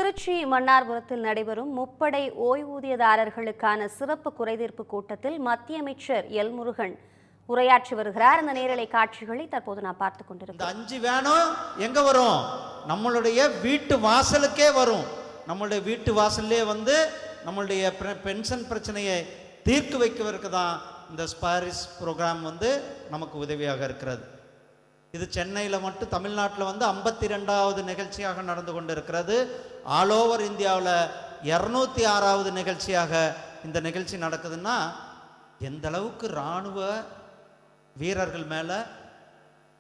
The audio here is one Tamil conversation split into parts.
திருச்சி மன்னார்புரத்தில் நடைபெறும் முப்படை ஓய்வூதியதாரர்களுக்கான சிறப்பு குறைதீர்ப்பு கூட்டத்தில் மத்திய அமைச்சர் எல் முருகன் உரையாற்றி வருகிறார். இந்த நேரலை காட்சிகளை தற்போது நான் பார்த்துக் கொண்டிருக்கிறேன். 5 வேனும் எங்க வரும்? நம்மளுடைய வீட்டு வாசலுக்கே வரும். நம்மளுடைய வீட்டு வாசல்லே வந்து நம்மளுடைய பென்ஷன் பிரச்சனையை தீர்க்க வைக்கிறதுக்கு தான் இந்த ஸ்பாரிஸ் ப்ரோக்ராம் வந்து நமக்கு உதவியாக இருக்கிறது. இது சென்னையில் மட்டும் தமிழ்நாட்டில் வந்து 52வது நிகழ்ச்சியாக நடந்து கொண்டு இருக்கிறது. ஆல் ஓவர் இந்தியாவில் 206வது நிகழ்ச்சியாக இந்த நிகழ்ச்சி நடக்குதுன்னா எந்த அளவுக்கு இராணுவ வீரர்கள் மேலே,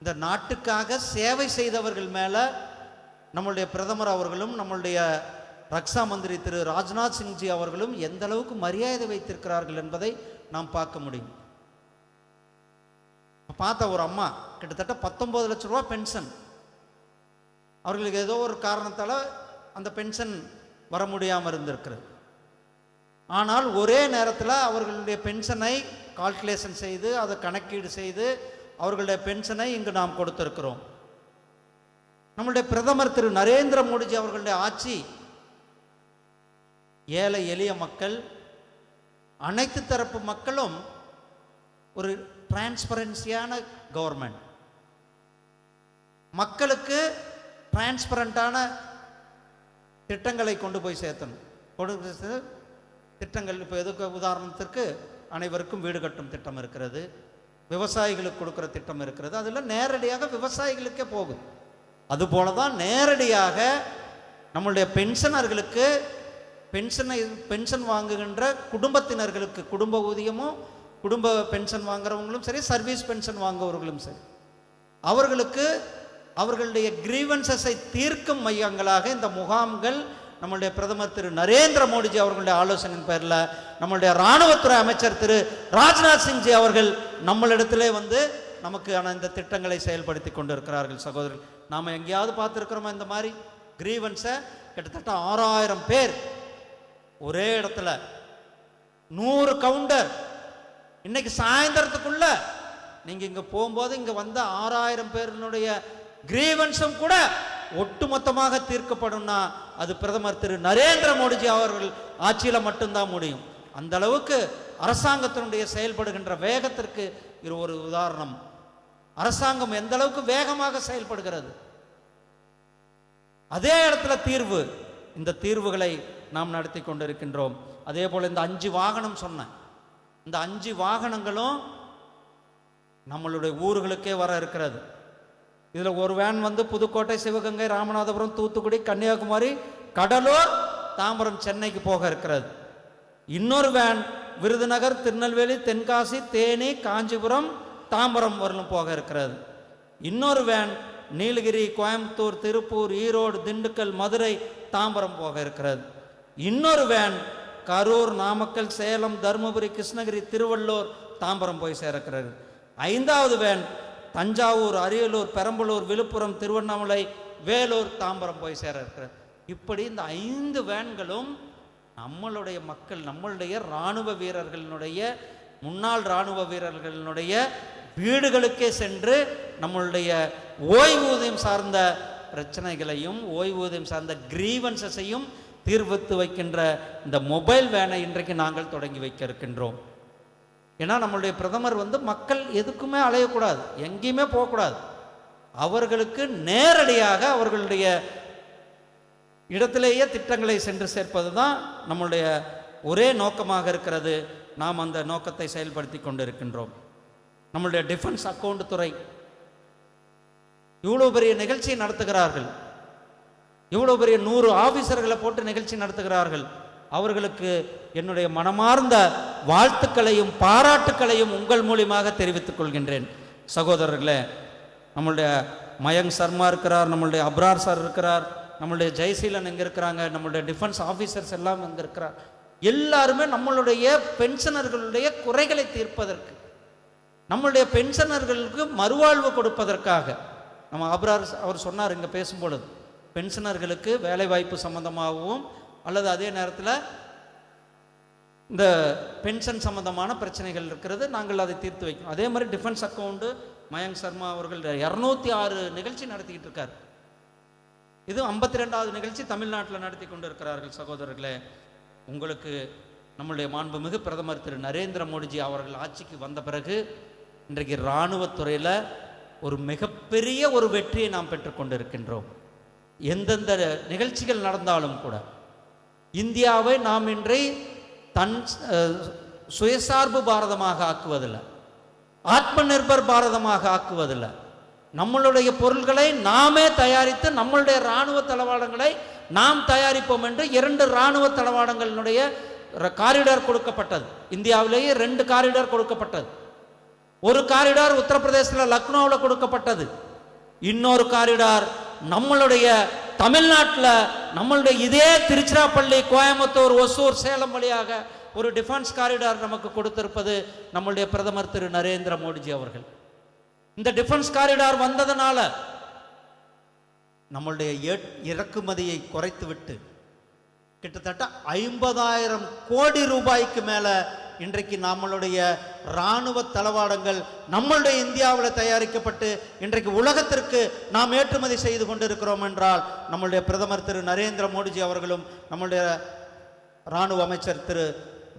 இந்த நாட்டுக்காக சேவை செய்தவர்கள் மேலே நம்மளுடைய பிரதமர் அவர்களும் நம்மளுடைய ரக்ஷா மந்திரி திரு ராஜ்நாத் சிங்ஜி அவர்களும் எந்த அளவுக்கு மரியாதை வைத்திருக்கிறார்கள் என்பதை நாம் பார்க்க முடியும். பார்த்த ஒரு அம்மா கிட்டத்தட்ட 19 லட்சம் ரூபா பென்ஷன், அவர்களுக்கு ஏதோ ஒரு காரணத்தால் அந்த பென்ஷன் வர முடியாமல் இருந்திருக்கிறது. ஆனால் ஒரே நேரத்தில் அவர்களுடைய பென்ஷனை கால்குலேஷன் செய்து அதை கணக்கீடு செய்து அவர்களுடைய பென்ஷனை இங்கு நாம் கொடுத்திருக்கிறோம். நம்முடைய பிரதமர் திரு நரேந்திர மோடிஜி அவர்களுடைய ஆட்சி ஏழை எளிய மக்கள், அனைத்து தரப்பு மக்களும் ஒரு டிரான்ஸ்பரன்சியான கவர்மெண்ட், மக்களுக்கு டிரான்ஸ்பரண்டான திட்டங்களை கொண்டு போய் சேர்த்தணும். திட்டங்கள் இப்போ எதுக்கு உதாரணத்திற்கு அனைவருக்கும் வீடு கட்டும் திட்டம் இருக்கிறது, விவசாயிகளுக்கு கொடுக்குற திட்டம் இருக்கிறது. அதில் நேரடியாக விவசாயிகளுக்கே போகுது. அதுபோல தான் நேரடியாக நம்மளுடைய பென்ஷனர்களுக்கு பென்ஷன் வாங்குகின்ற குடும்பத்தினர்களுக்கு குடும்ப ஊதியமும் குடும்ப பென்ஷன் வாங்குறவங்களும் சரி, சர்வீஸ் பென்ஷன் வாங்குவவர்களும் சரி, அவர்களுக்கு அவர்களுடைய கிரீவன்சஸை தீர்க்கும் மையங்களாக இந்த முகாம்கள் நம்மளுடைய பிரதமர் திரு நரேந்திர மோடிஜி அவர்களுடைய ஆலோசனையின் பேரில் நம்மளுடைய இராணுவத்துறை அமைச்சர் திரு ராஜ்நாத் சிங்ஜி அவர்கள் நம்மளிடத்திலே வந்து நமக்கு இந்த திட்டங்களை செயல்படுத்தி கொண்டு இருக்கிறார்கள். சகோதரர்கள், நாம் எங்கேயாவது பார்த்துருக்கிறோமா இந்த மாதிரி கிரீவன்ஸை? கிட்டத்தட்ட 6000 பேர் ஒரே இடத்துல, 100 கவுண்டர். இன்னைக்கு சாயந்தரத்துக்குள்ள நீங்க இங்க போகும்போது இங்க வந்த 6000 பேருடைய கிரீவன்ஸும் கூட ஒட்டுமொத்தமாக தீர்க்கப்படும்னா அது பிரதமர் திரு நரேந்திர மோடிஜி அவர்கள் ஆட்சியில மட்டும்தான் முடியும். அந்த அளவுக்கு அரசாங்கத்தினுடைய செயல்படுகின்ற வேகத்திற்கு இது ஒரு உதாரணம். அரசாங்கம் எந்த அளவுக்கு வேகமாக செயல்படுகிறது, அதே இடத்துல தீர்வு. இந்த தீர்வுகளை நாம் நடத்தி கொண்டிருக்கின்றோம். அதே போல இந்த 5 வாகனம் சொன்னேன், இந்த 5 வாகனங்களும் நம்மளுடைய ஊர்களுக்கே வர இருக்கிறது. இதில் ஒரு வேன் வந்து புதுக்கோட்டை, சிவகங்கை, ராமநாதபுரம், தூத்துக்குடி, கன்னியாகுமரி, கடலூர், தாம்பரம், சென்னைக்கு போக இருக்கிறது. இன்னொரு வேன் விருதுநகர், திருநெல்வேலி, தென்காசி, தேனி, காஞ்சிபுரம், தாம்பரம் வரலும் போக இருக்கிறது. இன்னொரு வேன் நீலகிரி, கோயம்புத்தூர், திருப்பூர், ஈரோடு, திண்டுக்கல், மதுரை, தாம்பரம் போக இருக்கிறது. இன்னொரு வேன் கரூர், நாமக்கல், சேலம், தருமபுரி, கிருஷ்ணகிரி, திருவள்ளூர், தாம்பரம் போய் சேர்க்கிறது. 5வது வேன் தஞ்சாவூர், அரியலூர், பெரம்பலூர், விழுப்புரம், திருவண்ணாமலை, வேலூர், தாம்பரம் போய் சேர இருக்கிறது. இப்படி இந்த 5 வேன்களும் நம்மளுடைய மக்கள், நம்மளுடைய இராணுவ வீரர்களுடைய, முன்னாள் இராணுவ வீரர்களுடைய வீடுகளுக்கே சென்று நம்மளுடைய ஓய்வூதியம் சார்ந்த பிரச்சனைகளையும் ஓய்வூதியம் சார்ந்த கிரீவன்சஸையும் தீர்வித்து வைக்கின்ற இந்த மொபைல் வேனை இன்றைக்கு நாங்கள் தொடங்கி வைக்க இருக்கின்றோம். ஏன்னா நம்மளுடைய பிரதமர் வந்து மக்கள் எதுக்குமே அலையக்கூடாது, எங்கேயுமே போகக்கூடாது, அவர்களுக்கு நேரடியாக அவர்களுடைய இடத்திலேயே திட்டங்களை சென்று சேர்ப்பது தான் நம்மளுடைய ஒரே நோக்கமாக இருக்கிறது. நாம் அந்த நோக்கத்தை செயல்படுத்தி கொண்டு இருக்கின்றோம். நம்மளுடைய டிஃபென்ஸ் அக்கௌண்ட் துறை இவ்வளோ பெரிய நிகழ்ச்சியை நடத்துகிறார்கள், இவ்வளோ பெரிய 100 ஆபீசர்களை போட்டு நிகழ்ச்சி நடத்துகிறார்கள். அவர்களுக்கு என்னுடைய மனமார்ந்த வாழ்த்துக்களையும் பாராட்டுக்களையும் உங்கள் மூலியமாக தெரிவித்துக் கொள்கின்றேன். சகோதரர்களே, நம்மளுடைய மயங்க் சர்மா இருக்கிறார், நம்மளுடைய அப்ரார் சார் இருக்கிறார், நம்மளுடைய ஜெய்சீலன் இங்கே இருக்கிறாங்க, நம்மளுடைய டிஃபென்ஸ் ஆஃபீஸர்ஸ் எல்லாம் இங்கே இருக்கிறார். எல்லாருமே நம்மளுடைய பென்ஷனர்களுடைய குறைகளை தீர்ப்பதற்கு, நம்மளுடைய பென்ஷனர்களுக்கு மறுவாழ்வு கொடுப்பதற்காக, நம்ம அப்ரார் அவர் சொன்னார் இங்கே பேசும்பொழுது, பென்ஷனர்களுக்கு வேலை வாய்ப்பு சம்பந்தமாகவும் அல்லது அதே நேரத்தில் இந்த பென்ஷன் சம்பந்தமான பிரச்சனைகள் இருக்கிறது, நாங்கள் அதை தீர்த்து வைக்கணும். அதே மாதிரி டிஃபென்ஸ் அக்கௌண்ட்டு மயங்க் சர்மா அவர்கள் 206 நிகழ்ச்சி நடத்திக்கிட்டு இருக்கார். இது 52வது நிகழ்ச்சி தமிழ்நாட்டில் நடத்தி கொண்டிருக்கிறார்கள். சகோதரர்களே, உங்களுக்கு நம்முடைய மாண்புமிகு பிரதமர் திரு நரேந்திர மோடிஜி அவர்கள் ஆட்சிக்கு வந்த பிறகு இன்றைக்கு இராணுவத்துறையில் ஒரு மிகப்பெரிய ஒரு வெற்றியை நாம் பெற்றுக்கொண்டிருக்கின்றோம். எந்தெந்த நிகழ்ச்சிகள் நடந்தாலும் கூட இந்தியாவை நாம் இன்றை தன் சுயசார்பு பாரதமாக ஆக்குவதில்லை, ஆத்ம நிர்பர் பாரதமாக ஆக்குவதில்லை. நம்மளுடைய பொருள்களை நாமே தயாரித்து நம்மளுடைய இராணுவ தளவாடங்களை நாம் தயாரிப்போம் என்று 2 இராணுவ தளவாடங்களினுடைய காரிடார் கொடுக்கப்பட்டது. இந்தியாவிலேயே 2 காரிடார் கொடுக்கப்பட்டது. ஒரு காரிடார் உத்தரப்பிரதேசத்தில் லக்னோவில் கொடுக்கப்பட்டது. இன்னொரு காரிடார் நம்மளுடைய தமிழ்நாட்டில் நம்மளுடைய இதே திருச்சிராப்பள்ளி, கோயம்புத்தூர், ஒசூர், சேலம் வழியாக ஒரு டிஃபென்ஸ் காரிடார் நமக்கு கொடுத்திருப்பது நம்மளுடைய பிரதமர் திரு நரேந்திர மோடிஜி அவர்கள். இந்த டிஃபென்ஸ் காரிடார் வந்ததனால நம்மளுடைய இறக்குமதியை குறைத்துவிட்டு கிட்டத்தட்ட 50,000 கோடி ரூபாய்க்கு மேல இன்றைக்கு நம்மளுடைய இராணுவ தளவாடங்கள் நம்மளுடைய இந்தியாவில் தயாரிக்கப்பட்டு இன்றைக்கு உலகத்திற்கு நாம் ஏற்றுமதி செய்து கொண்டிருக்கிறோம் என்றால் நம்மளுடைய பிரதமர் திரு நரேந்திர மோடிஜி அவர்களும் நம்மளுடைய இராணுவ அமைச்சர் திரு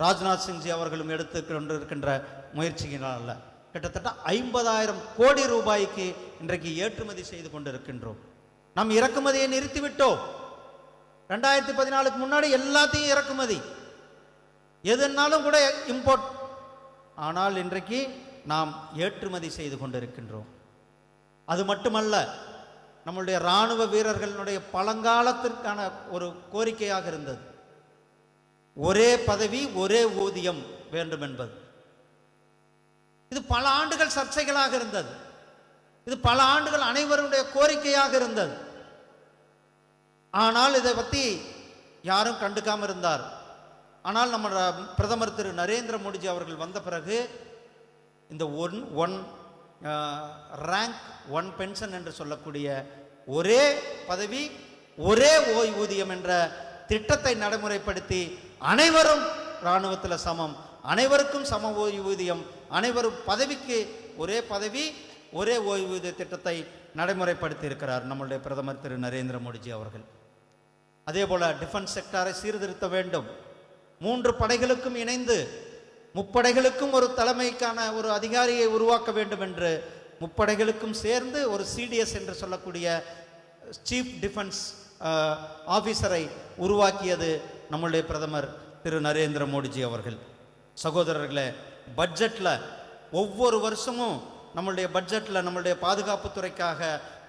ராஜ்நாத் சிங்ஜி அவர்களும் எடுத்து கொண்டிருக்கின்ற முயற்சிகளால் கிட்டத்தட்ட 50,000 கோடி ரூபாய்க்கு இன்றைக்கு ஏற்றுமதி செய்து கொண்டிருக்கின்றோம். நாம் இறக்குமதியை நிறுத்திவிட்டோம். 2014க்கு முன்னாடி எல்லாத்தையும் இறக்குமதி, எதுனாலும் கூட இம்போர்ட். ஆனால் இன்றைக்கு நாம் ஏற்றுமதி செய்து கொண்டிருக்கின்றோம். அது மட்டுமல்ல, நம்முடைய இராணுவ வீரர்களுடைய பழங்காலத்திற்கான ஒரு கோரிக்கையாக இருந்தது, ஒரே பதவி ஒரே ஊதியம் வேண்டும் என்பது. இது பல ஆண்டுகள் சர்ச்சைகளாக இருந்தது. இது பல ஆண்டுகள் அனைவருடைய கோரிக்கையாக இருந்தது. ஆனால் இதை பற்றி யாரும் கண்டுக்காம இருந்தார். ஆனால் நம்ம பிரதமர் திரு நரேந்திர மோடிஜி அவர்கள் வந்த பிறகு இந்த ஒன் ரேங்க் ஒன் பென்ஷன் என்று சொல்லக்கூடிய ஒரே பதவி ஒரே ஓய்வூதியம் என்ற திட்டத்தை நடைமுறைப்படுத்தி அனைவரும் இராணுவத்தில் சமம், அனைவருக்கும் சம ஓய்வூதியம், அனைவரும் பதவிக்கு ஒரே பதவி ஒரே ஓய்வூதிய திட்டத்தை நடைமுறைப்படுத்தி இருக்கிறார் நம்முடைய பிரதமர் திரு நரேந்திர மோடிஜி அவர்கள். அதே போல டிஃபென்ஸ் செக்டாரை சீர்திருத்த வேண்டும். 3 படைகளுக்கும் இணைந்து முப்படைகளுக்கும் ஒரு தலைமைக்கான ஒரு அதிகாரியை உருவாக்க வேண்டும் என்று முப்படைகளுக்கும் சேர்ந்து ஒரு சிடிஎஸ் என்று சொல்லக்கூடிய சீஃப் டிஃபென்ஸ் ஆஃபீஸரை உருவாக்கியது நம்முடைய பிரதமர் திரு நரேந்திர மோடிஜி அவர்கள். சகோதரர்களே, பட்ஜெட்டில் ஒவ்வொரு வருஷமும் நம்மளுடைய பட்ஜெட்டில் நம்மளுடைய பாதுகாப்புத்துறைக்காக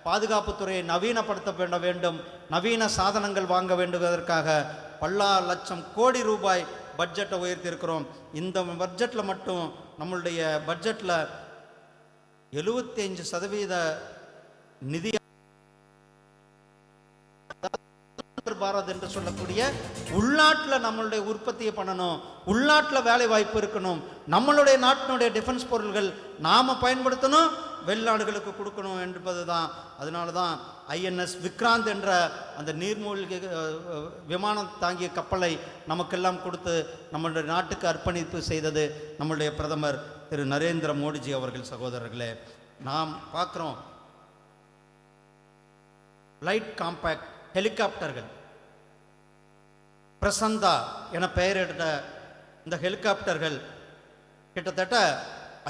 பாதுகாப்புத்துறையை நவீனப்படுத்த வேண்டும், நவீன சாதனங்கள் வாங்க வேண்டுவதற்காக பல லட்சம் கோடி ரூபாய் பட்ஜெட்டை உயர்த்தியிருக்கிறோம். இந்த பட்ஜெட்டில் மட்டும் நம்மளுடைய பட்ஜெட்டில் 75% நிதி பாரத் என்று சொல்லக்கூடிய உள்நாட்டில் நம்மளுடைய உற்பத்தியை பண்ணணும், உள்நாட்டில் வேலை வாய்ப்பு இருக்கணும், நம்மளுடைய நாட்டினுடைய டிஃபென்ஸ் பொருள்கள் நாம பயன்படுத்தணும், வெளிநாடுகளுக்கு கொடுக்கணும் என்பதுதான். அதனால தான் ஐஎன்எஸ் விக்ராந்த் என்ற அந்த நீர்மூழ்கி விமானம் தாங்கிய கப்பலை நமக்கெல்லாம் கொடுத்து நம்மளுடைய நாட்டுக்கு அர்ப்பணிப்பு செய்தது நம்மளுடைய பிரதமர் திரு நரேந்திர மோடிஜி அவர்கள். சகோதரர்களே, நாம் பார்க்குறோம் லைட் காம்பேக்ட் ஹெலிகாப்டர்கள், பிரசந்தா என பெயரிட்ட இந்த ஹெலிகாப்டர்கள் கிட்டத்தட்ட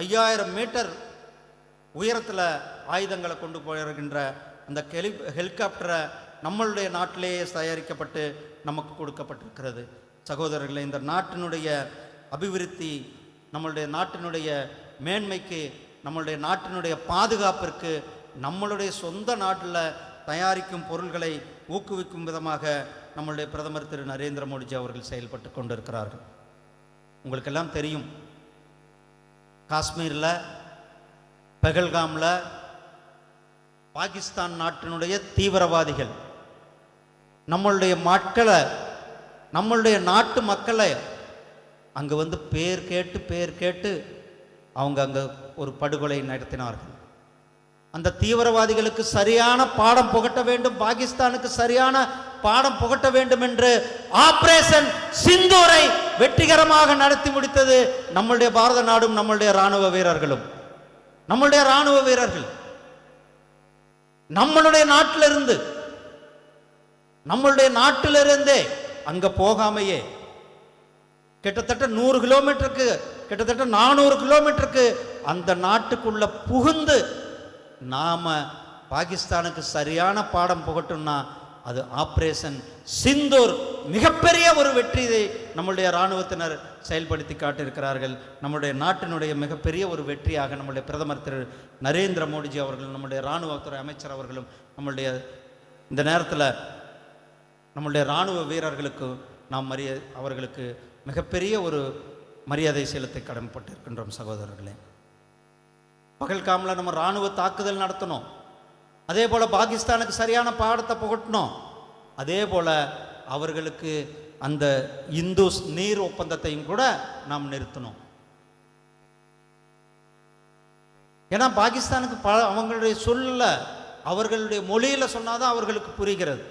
5000 மீட்டர் உயரத்தில் ஆயுதங்களை கொண்டு போயிருக்கின்ற அந்த ஹெலிகாப்டரை நம்மளுடைய நாட்டிலேயே தயாரிக்கப்பட்டு நமக்கு கொடுக்கப்பட்டிருக்கிறது. சகோதரர்களே, இந்த நாட்டினுடைய அபிவிருத்தி, நம்மளுடைய நாட்டினுடைய மேன்மைக்கு, நம்மளுடைய நாட்டினுடைய பாதுகாப்பிற்கு நம்மளுடைய சொந்த நாட்டில் தயாரிக்கும் பொருள்களை ஊக்குவிக்கும் விதமாக நம்மளுடைய பிரதமர் திரு நரேந்திர மோடிஜி அவர்கள் செயல்பட்டு கொண்டிருக்கிறார்கள். உங்களுக்கெல்லாம் தெரியும், காஷ்மீரில் பெஹல்காமில் பாகிஸ்தான் நாட்டினுடைய தீவிரவாதிகள் நம்மளுடைய மக்களை, நம்மளுடைய நாட்டு மக்களை அங்கே வந்து பேர் கேட்டு அவங்க அங்கே ஒரு படுகொலை நடத்தினார்கள். அந்த தீவிரவாதிகளுக்கு சரியான பாடம் புகட்ட வேண்டும், பாகிஸ்தானுக்கு சரியான பாடம் புகட்ட வேண்டும் என்று ஆபரேஷன் சிந்தூரை வெற்றிகரமாக நடத்தி முடித்தது நம்மளுடைய பாரத நாடும் நம்மளுடைய இராணுவ வீரர்களும். நம்மளுடைய இராணுவ வீரர்கள் நம்மளுடைய நாட்டிலிருந்து நம்மளுடைய நாட்டிலிருந்தே அங்க போகாமையே கிட்டத்தட்ட 100 கிலோமீட்டருக்கு, கிட்டத்தட்ட 400 கிலோமீட்டருக்கு அந்த நாட்டுக்குள்ள புகுந்து நாம பாகிஸ்தானுக்கு சரியான பாடம் புகட்டும்னா அது ஆபரேஷன் சிந்தூர் மிகப்பெரிய ஒரு வெற்றியை நம்முடைய இராணுவத்தினர் செயல்படுத்தி காட்டியிருக்கிறார்கள். நம்முடைய நாட்டினுடைய மிகப்பெரிய ஒரு வெற்றியாக நம்முடைய பிரதமர் திரு நரேந்திர மோடிஜி அவர்கள், நம்முடைய இராணுவத்துறை அமைச்சர் அவர்களும் நம்முடைய இந்த நேரத்தில் நம்முடைய இராணுவ வீரர்களுக்கு நாம் அவர்களுக்கு மிகப்பெரிய ஒரு மரியாதை செலுத்த கடமைப்பட்டிருக்கின்றோம் சகோதரர்களே. பகல்காமில் நம்ம இராணுவ தாக்குதல் நடத்தணும், அதே போல் பாகிஸ்தானுக்கு சரியான பாடத்தை புகட்டணும், அதே போல் அவர்களுக்கு அந்த இந்துஸ் நீர் ஒப்பந்தத்தையும் கூட நாம் நிறுத்தணும். ஏன்னா பாகிஸ்தானுக்கு அவங்களுடைய சொல்ல அவர்களுடைய மொழியில் சொன்னாதான் அவர்களுக்கு புரிகிறது.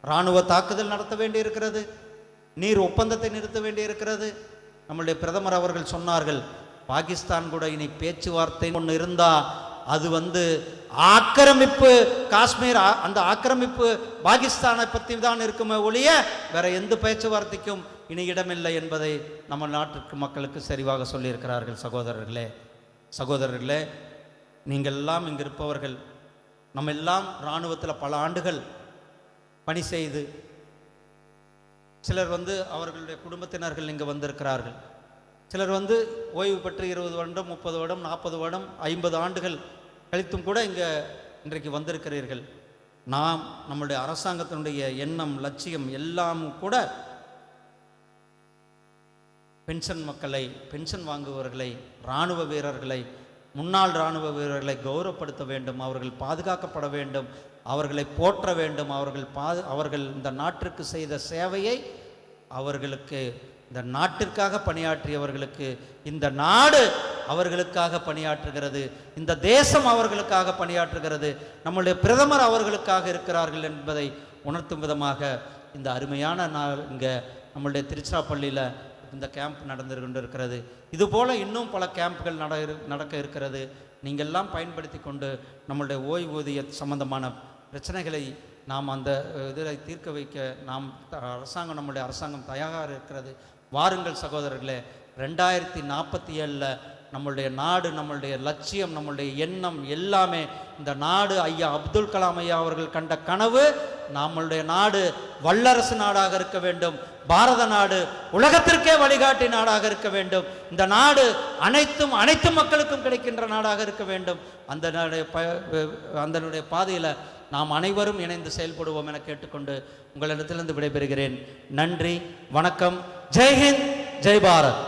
இராணுவ தாக்குதல் நடத்த வேண்டி இருக்கிறது, நீர் ஒப்பந்தத்தை நிறுத்த வேண்டி இருக்கிறது. நம்முடைய பிரதமர் அவர்கள் சொன்னார்கள், பாகிஸ்தான் கூட இனி பேச்சுவார்த்தை ஒன்று இருந்தா அது ஆக்கிரமிப்பு காஷ்மீர், அந்த ஆக்கிரமிப்பு பாகிஸ்தானை பற்றி தான் இருக்குமே ஒழிய வேற எந்த பேச்சுவார்த்தைக்கும் இனி இடமில்லை என்பதை நம்ம நாட்டுக்கு மக்களுக்கு சரிவாக சொல்லியிருக்கிறார்கள். சகோதரர்களே, நீங்கள் எல்லாம் இங்கு இருப்பவர்கள், நம்ம எல்லாம் இராணுவத்தில் பல ஆண்டுகள் பணி செய்து, சிலர் அவர்களுடைய குடும்பத்தினர்கள் இங்கே வந்திருக்கிறார்கள், சிலர் ஓய்வு பெற்று 20 வருடம் 30 வருடம் 40 வருடம் 50 ஆண்டுகள் கழித்தும் கூட இங்கே இன்றைக்கு வந்திருக்கிறீர்கள். நாம் நம்முடைய அரசாங்கத்தினுடைய எண்ணம் லட்சியம் எல்லாம் கூட பென்ஷன் மக்களை, பென்ஷன் வாங்குபவர்களை, இராணுவ வீரர்களை, முன்னாள் இராணுவ வீரர்களை கௌரவப்படுத்த வேண்டும், அவர்கள் பாதுகாக்கப்பட வேண்டும், அவர்களை போற்ற வேண்டும். அவர்கள் இந்த நாட்டிற்கு செய்த சேவையை, அவர்களுக்கு இந்த நாட்டிற்காக பணியாற்றியவர்களுக்கு இந்த நாடு அவர்களுக்காக பணியாற்றுகிறது, இந்த தேசம் அவர்களுக்காக பணியாற்றுகிறது, நம்முடைய பிரதமர் அவர்களுக்காக இருக்கிறார்கள் என்பதை உணர்த்தும் விதமாக இந்த அருமையான நாள் இங்கே நம்மளுடைய திருச்சிராப்பள்ளியில் இந்த கேம்ப் நடந்து கொண்டிருக்கிறது. இதுபோல் இன்னும் பல கேம்ப்கள் நடக்க இருக்கிறது. நீங்கள்லாம் பயன்படுத்தி கொண்டு நம்மளுடைய ஓய்வூதிய சம்பந்தமான பிரச்சனைகளை நாம் அந்த இதில் தீர்க்க வைக்க நம்முடைய அரசாங்கம் தயாராக இருக்கிறது. வாருங்கள் சகோதரர்களே, 2047 நம்மளுடைய நாடு, நம்மளுடைய லட்சியம், நம்மளுடைய எண்ணம் எல்லாமே இந்த நாடு ஐயா அப்துல் கலாம் ஐயா அவர்கள் கண்ட கனவு, நம்மளுடைய நாடு வல்லரசு நாடாக இருக்க வேண்டும், பாரத நாடு உலகத்திற்கே வழிகாட்டி நாடாக இருக்க வேண்டும், இந்த நாடு அனைத்து மக்களுக்கும் கிடைக்கின்ற நாடாக இருக்க வேண்டும். அந்த பாதையில் நாம் அனைவரும் இணைந்து செயல்படுவோம் என கேட்டுக்கொண்டு உங்களிடத்திலிருந்து விடைபெறுகிறேன். நன்றி, வணக்கம். ஜெய்ஹிந்த், ஜெய் பாரத்.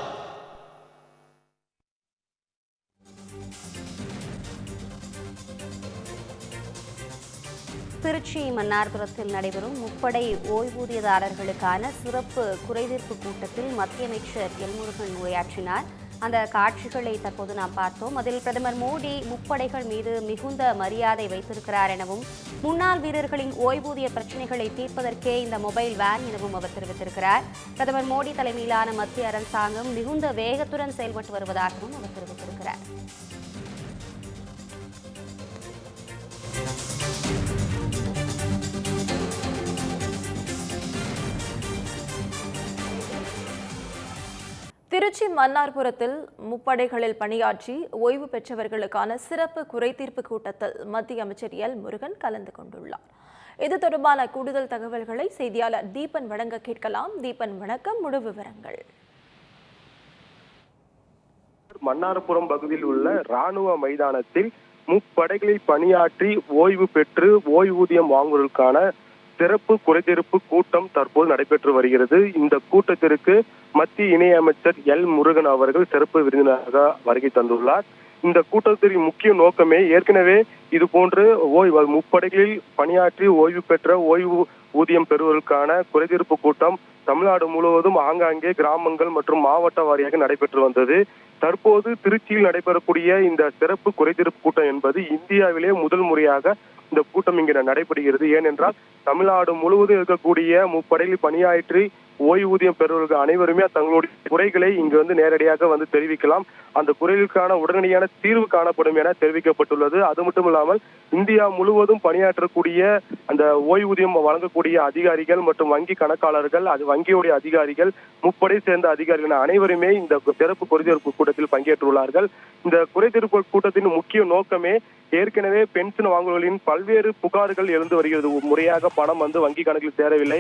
திருச்சி மன்னார்புரத்தில் நடைபெறும் முப்படை ஓய்வூதியதாரர்களுக்கான சிறப்பு குறைதீர்ப்பு கூட்டத்தில் மத்திய அமைச்சர் எல் முருகன் உரையாற்றினார். அந்த காட்சிகளை தற்போது நாம் பார்த்தோம். அதில் பிரதமர் மோடி முப்படைகள் மீது மிகுந்த மரியாதை வைத்திருக்கிறார் எனவும், முன்னாள் வீரர்களின் ஓய்வூதிய பிரச்சினைகளை தீர்ப்பதற்கே இந்த மொபைல் வேன் எனவும் அவர் தெரிவித்திருக்கிறார். பிரதமர் மோடி தலைமையிலான மத்திய அரசாங்கம் மிகுந்த வேகத்துடன் செயல்பட்டு வருவதாகவும் அவர் தெரிவித்திருக்கிறார். திருச்சி மன்னார்புரத்தில் முப்படைகளில் பணியாற்றி ஓய்வு பெற்றவர்களுக்கான சிறப்பு குறைதீர்ப்பு கூட்டத்தில் மத்திய அமைச்சர் எல் முருகன் கலந்து கொண்டுள்ளார். இது தொடர்பான கூடுதல் தகவல்களை செய்தியாளர் தீபன் வழங்க கேட்கலாம். தீபன், வணக்கம். முழு விவரங்கள். மன்னார்புரம் பகுதியில் உள்ள ராணுவ மைதானத்தில் முப்படைகளில் பணியாற்றி ஓய்வு பெற்று ஓய்வூதியம் வாங்குவதற்கான சிறப்பு குறைதீர்ப்பு கூட்டம் தற்போது நடைபெற்று வருகிறது. இந்த கூட்டத்திற்கு மத்திய இணையமைச்சர் எல் முருகன் அவர்கள் சிறப்பு விருந்தினராக வருகை தந்துள்ளார். இந்த கூட்டத்தின் முக்கிய நோக்கமே ஏற்கனவே இது போன்று முப்படைகளில் பணியாற்றி ஓய்வு பெற்ற ஓய்வு ஊதியம் பெறுவதற்கான குறைதீர்ப்பு கூட்டம் தமிழ்நாடு முழுவதும் ஆங்காங்கே கிராமங்கள் மற்றும் மாவட்ட வாரியாக நடைபெற்று வந்தது. தற்போது திருச்சியில் நடைபெறக்கூடிய இந்த சிறப்பு குறைதீர்ப்பு கூட்டம் என்பது இந்தியாவிலே முதல் முறையாக இந்த கூட்டம் இங்கே நடைபெறுகிறது. ஏனென்றால் தமிழ்நாடு முழுவதும் இருக்கக்கூடிய முப்படையில் பணியாற்றி ஓய்வூதியம் பெறுவர்கள் அனைவருமே தங்களுடைய குறைகளை இங்கு வந்து நேரடியாக வந்து தெரிவிக்கலாம். அந்த குறைகளுக்கான உடனடியான தீர்வு காணப்படும் என தெரிவிக்கப்பட்டுள்ளது. அது மட்டும் இல்லாமல் இந்தியா முழுவதும் பணியாற்றக்கூடிய அந்த ஓய்வூதியம் வழங்கக்கூடிய அதிகாரிகள் மற்றும் வங்கி கணக்காளர்கள், அது வங்கியுடைய அதிகாரிகள், முப்படை சேர்ந்த அதிகாரிகள் அனைவருமே இந்த சிறப்பு குறைதீர்ப்பு கூட்டத்தில் பங்கேற்றுள்ளார்கள். இந்த குறைதீர்ப்பு கூட்டத்தின் முக்கிய நோக்கமே ஏற்கனவே பென்ஷன் வாங்குவர்களின் பல்வேறு புகார்கள் எழுந்து வருகிறது. முறையாக பணம் வந்து வங்கி கணக்கில் சேரவில்லை,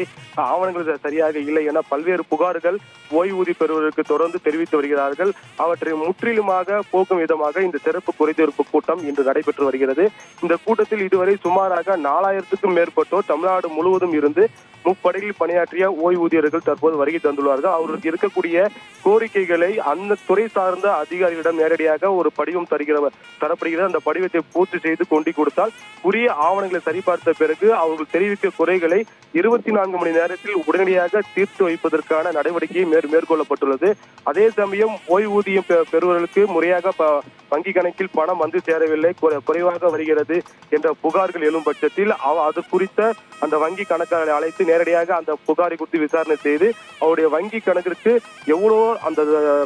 ஆவணங்கள் சரியாக இல்லை என பல்வேறு புகார்கள் ஓய்வூதியம் பெறுவதற்கு தொடர்ந்து தெரிவித்து வருகிறார்கள். அவற்றை முற்றிலுமாக போக்கும் விதமாக இந்த சிறப்பு குறைதீர்ப்பு கூட்டம் இன்று நடைபெற்று வருகிறது. இந்த கூட்டத்தில் இதுவரை சுமாராக 4000க்கும் மேற்பட்டோர் தமிழ்நாடு முழுவதும் இருந்து முப்படையில் பணியாற்றிய ஓய்வூதியர்கள் தற்போது வருகை தந்துள்ளார்கள். அவர்களுக்கு இருக்கக்கூடிய கோரிக்கைகளை அந்த துறை சார்ந்த அதிகாரிகளிடம் நேரடியாக ஒரு படிவம் தரப்படுகிறது. அந்த படிவத்தை பூர்த்தி செய்து கொண்டு கொடுத்தால் உரிய ஆவணங்களை சரிபார்த்த பிறகு அவர்கள் தெரிவித்த குறைகளை 24 மணி நேரத்தில் உடனடியாக தீர்த்து வைப்பதற்கான நடவடிக்கை மேற்கொள்ளப்பட்டுள்ளது. அதே சமயம் ஓய்வூதியம் பெறுவர்களுக்கு முறையாக வங்கி கணக்கில் பணம் வந்து சேரவில்லை, குறைவாக வருகிறது என்ற புகார்கள் எழும் பட்சத்தில் அது குறித்த அந்த வங்கி கணக்காளரை அழைத்து நேரடியாக அந்த புகாரை குறித்து விசாரணை செய்து அவருடைய வங்கி கணக்கிற்கு எவ்வளவோ அந்த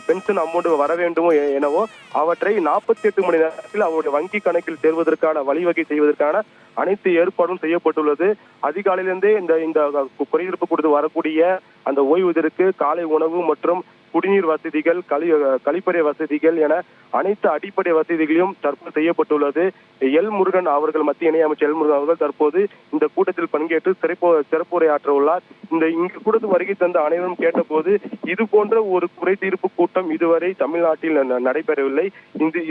பென்ஷன் அமௌண்ட் வர வேண்டுமோ எனவோ அவற்றை 48 மணி நேரத்தில் அவருடைய வங்கி கணக்கில் சேர்வதற்கான வழிவகை செய்வதற்கான அனைத்து ஏற்பாடும் செய்யப்பட்டுள்ளது. அதிகாலையிலிருந்தே இந்த குறைதீர்ப்பு கொடுத்து வரக்கூடிய அந்த ஓய்வூதியருக்கு காலை உணவு மற்றும் குடிநீர் வசதிகள், கழிப்பறை வசதிகள் என அனைத்து அடிப்படை வசதிகளையும் தற்போது செய்யப்பட்டுள்ளது. எல் முருகன் அவர்கள், மத்திய இணையமைச்சர் எல் முருகன் அவர்கள் தற்போது இந்த கூட்டத்தில் பங்கேற்று சிறப்புரையாற்ற உள்ளார். இங்கு கூட்டத்தில் வருகை தந்த அனைவரும் கேட்டபோது இது போன்ற ஒரு குறை தீர்ப்பு கூட்டம் இதுவரை தமிழ்நாட்டில் நடைபெறவில்லை.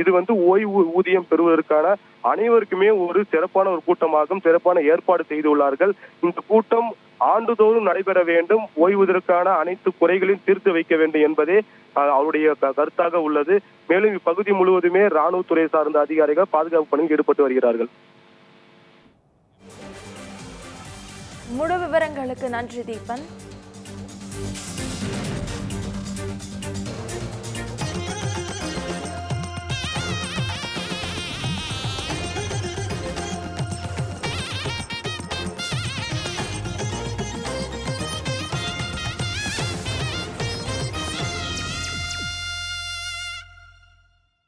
இது வந்து ஓய்வு ஊதியம் பெறுவதற்கான அனைவருக்குமே ஒரு சிறப்பான ஒரு கூட்டமாகும், சிறப்பான ஏற்பாடு செய்துள்ளார்கள். இந்த கூட்டம் ஆண்டுதோறும் நடைபெற வேண்டும், ஓய்வூதியருக்கான அனைத்து குறைகளையும் தீர்த்து வைக்க வேண்டும் என்பதே அவருடைய கருத்தாக உள்ளது. மேலும் இப்பகுதி முழுவதுமே ராணுவத்துறை சார்ந்த அதிகாரிகள் பாதுகாப்பு பணியில் ஈடுபட்டு வருகிறார்கள். முழு விவரங்களுக்கு நன்றி தீபன்.